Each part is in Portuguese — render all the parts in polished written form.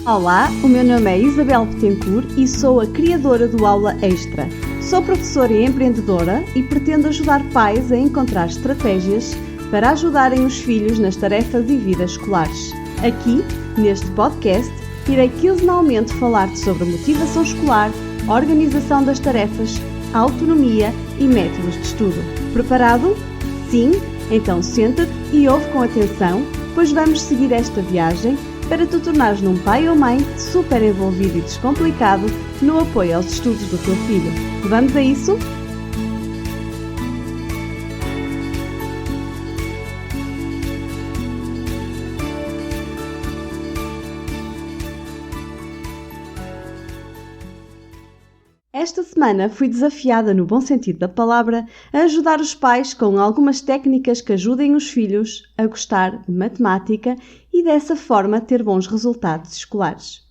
Olá, o meu nome é Isabel Betancourt e sou a criadora do Aula Extra. Sou professora e empreendedora e pretendo ajudar pais a encontrar estratégias para ajudarem os filhos nas tarefas e vidas escolares. Aqui, neste podcast, irei quinzenalmente falar-te sobre motivação escolar, organização das tarefas, autonomia e métodos de estudo. Preparado? Sim? Então senta-te e ouve com atenção, pois vamos seguir esta viagem para te tornares num pai ou mãe super envolvido e descomplicado no apoio aos estudos do teu filho. Vamos a isso? Esta semana fui desafiada, no bom sentido da palavra, a ajudar os pais com algumas técnicas que ajudem os filhos a gostar de matemática e dessa forma ter bons resultados escolares.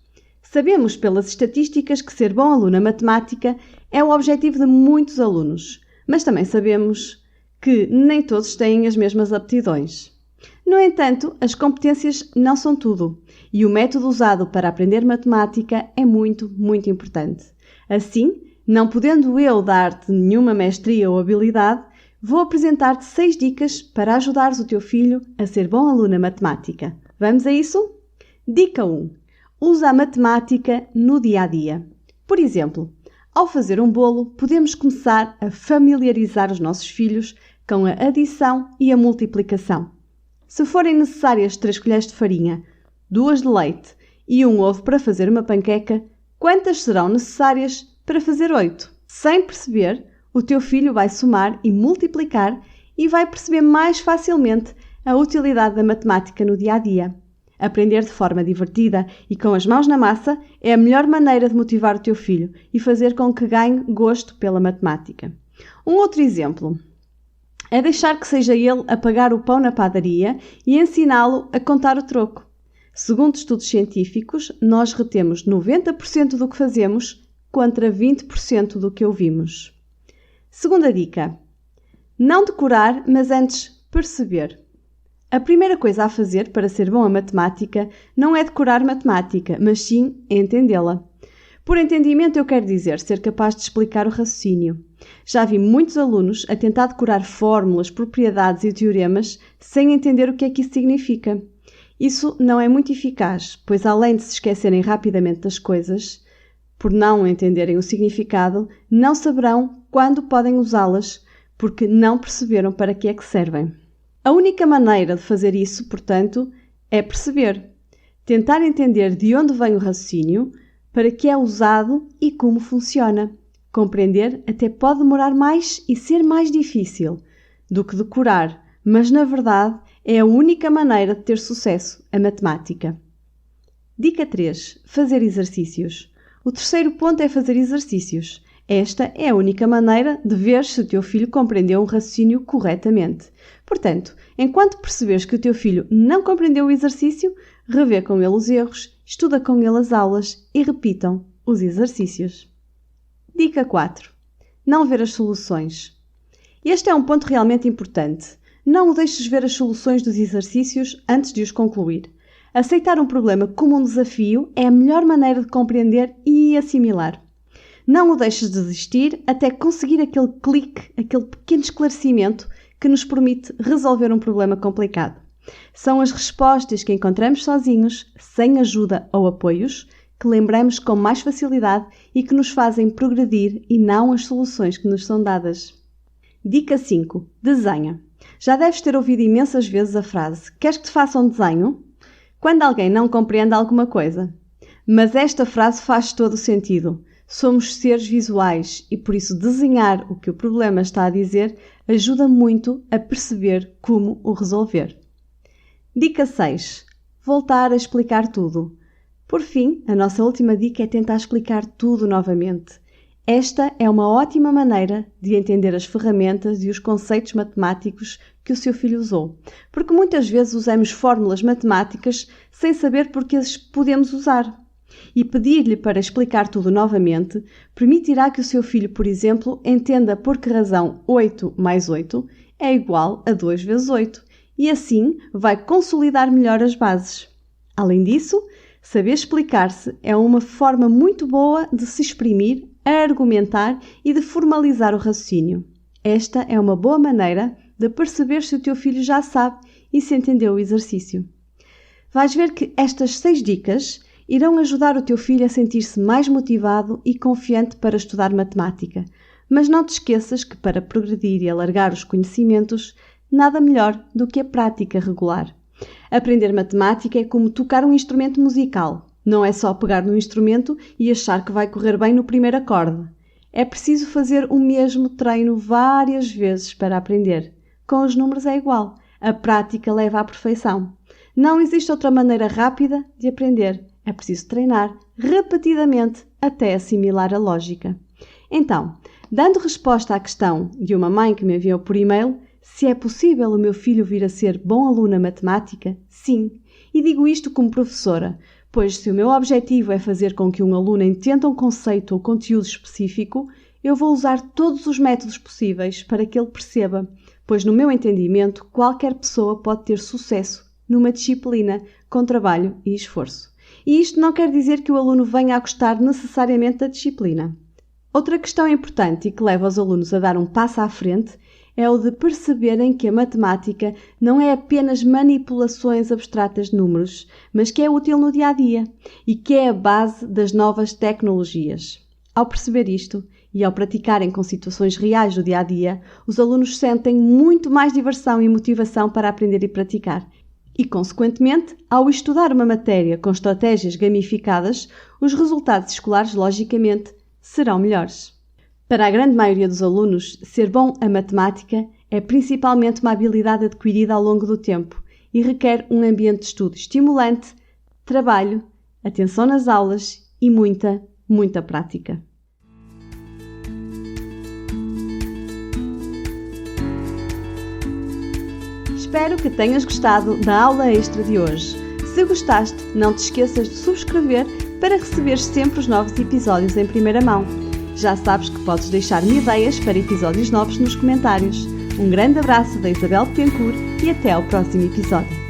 Sabemos pelas estatísticas que ser bom aluno na matemática é o objetivo de muitos alunos, mas também sabemos que nem todos têm as mesmas aptidões. No entanto, as competências não são tudo e o método usado para aprender matemática é muito importante. Assim, não podendo eu dar-te nenhuma mestria ou habilidade, vou apresentar-te 6 dicas para ajudares o teu filho a ser bom aluno na matemática. Vamos a isso? Dica 1. Usa a matemática no dia-a-dia. Por exemplo, ao fazer um bolo, podemos começar a familiarizar os nossos filhos com a adição e a multiplicação. Se forem necessárias 3 colheres de farinha, 2 de leite e 1 ovo para fazer uma panqueca, quantas serão necessárias para fazer 8? Sem perceber, o teu filho vai somar e multiplicar e vai perceber mais facilmente a utilidade da matemática no dia-a-dia. Aprender de forma divertida e com as mãos na massa é a melhor maneira de motivar o teu filho e fazer com que ganhe gosto pela matemática. Um outro exemplo é deixar que seja ele a pagar o pão na padaria e ensiná-lo a contar o troco. Segundo estudos científicos, nós retemos 90% do que fazemos contra 20% do que ouvimos. Segunda dica. Não decorar, mas antes perceber. A primeira coisa a fazer para ser bom a matemática não é decorar matemática, mas sim entendê-la. Por entendimento eu quero dizer ser capaz de explicar o raciocínio. Já vi muitos alunos a tentar decorar fórmulas, propriedades e teoremas sem entender o que é que isso significa. Isso não é muito eficaz, pois além de se esquecerem rapidamente das coisas, por não entenderem o significado, não saberão quando podem usá-las, porque não perceberam para que é que servem. A única maneira de fazer isso, portanto, é perceber. Tentar entender de onde vem o raciocínio, para que é usado e como funciona. Compreender até pode demorar mais e ser mais difícil do que decorar, mas na verdade é a única maneira de ter sucesso a matemática. Dica 3. Fazer exercícios. O terceiro ponto é fazer exercícios. Esta é a única maneira de ver se o teu filho compreendeu um raciocínio corretamente. Portanto, enquanto perceberes que o teu filho não compreendeu o exercício, revê com ele os erros, estuda com ele as aulas e repitam os exercícios. Dica 4. Não ver as soluções. Este é um ponto realmente importante. Não o deixes ver as soluções dos exercícios antes de os concluir. Aceitar um problema como um desafio é a melhor maneira de compreender e assimilar. Não o deixes desistir até conseguir aquele clique, aquele pequeno esclarecimento que nos permite resolver um problema complicado. São as respostas que encontramos sozinhos, sem ajuda ou apoios, que lembramos com mais facilidade e que nos fazem progredir e não as soluções que nos são dadas. Dica 5. Desenha. Já deves ter ouvido imensas vezes a frase: queres que te faça um desenho? Quando alguém não compreende alguma coisa. Mas esta frase faz todo o sentido. Somos seres visuais e por isso desenhar o que o problema está a dizer ajuda muito a perceber como o resolver. Dica 6. Voltar a explicar tudo. Por fim, a nossa última dica é tentar explicar tudo novamente. Esta é uma ótima maneira de entender as ferramentas e os conceitos matemáticos que o seu filho usou, porque muitas vezes usamos fórmulas matemáticas sem saber porque as podemos usar. E pedir-lhe para explicar tudo novamente permitirá que o seu filho, por exemplo, entenda por que razão 8 mais 8 é igual a 2 vezes 8 e assim vai consolidar melhor as bases. Além disso, Saber explicar-se é uma forma muito boa de se exprimir, argumentar e de formalizar o raciocínio. Esta é uma boa maneira de perceber se o teu filho já sabe e se entendeu o exercício. Vais ver que estas 6 dicas irão ajudar o teu filho a sentir-se mais motivado e confiante para estudar matemática. Mas não te esqueças que para progredir e alargar os conhecimentos, nada melhor do que a prática regular. Aprender matemática é como tocar um instrumento musical. Não é só pegar no instrumento e achar que vai correr bem no primeiro acorde. É preciso fazer o mesmo treino várias vezes para aprender. Com os números é igual. A prática leva à perfeição. Não existe outra maneira rápida de aprender. É preciso treinar repetidamente até assimilar a lógica. Então, dando resposta à questão de uma mãe que me enviou por e-mail, se é possível o meu filho vir a ser bom aluno na matemática? Sim. E digo isto como professora, pois se o meu objetivo é fazer com que um aluno entenda um conceito ou conteúdo específico, eu vou usar todos os métodos possíveis para que ele perceba, pois no meu entendimento, qualquer pessoa pode ter sucesso numa disciplina com trabalho e esforço. E isto não quer dizer que o aluno venha a gostar necessariamente da disciplina. Outra questão importante e que leva os alunos a dar um passo à frente é o de perceberem que a matemática não é apenas manipulações abstratas de números, mas que é útil no dia-a-dia e que é a base das novas tecnologias. Ao perceber isto e ao praticarem com situações reais do dia-a-dia, os alunos sentem muito mais diversão e motivação para aprender e praticar. E, consequentemente, ao estudar uma matéria com estratégias gamificadas, os resultados escolares, logicamente, serão melhores. Para a grande maioria dos alunos, ser bom a matemática é principalmente uma habilidade adquirida ao longo do tempo e requer um ambiente de estudo estimulante, trabalho, atenção nas aulas e muita prática. Espero que tenhas gostado da aula extra de hoje. Se gostaste, não te esqueças de subscrever para receber sempre os novos episódios em primeira mão. Já sabes que podes deixar-me ideias para episódios novos nos comentários. Um grande abraço da Isabel Betancourt e até ao próximo episódio.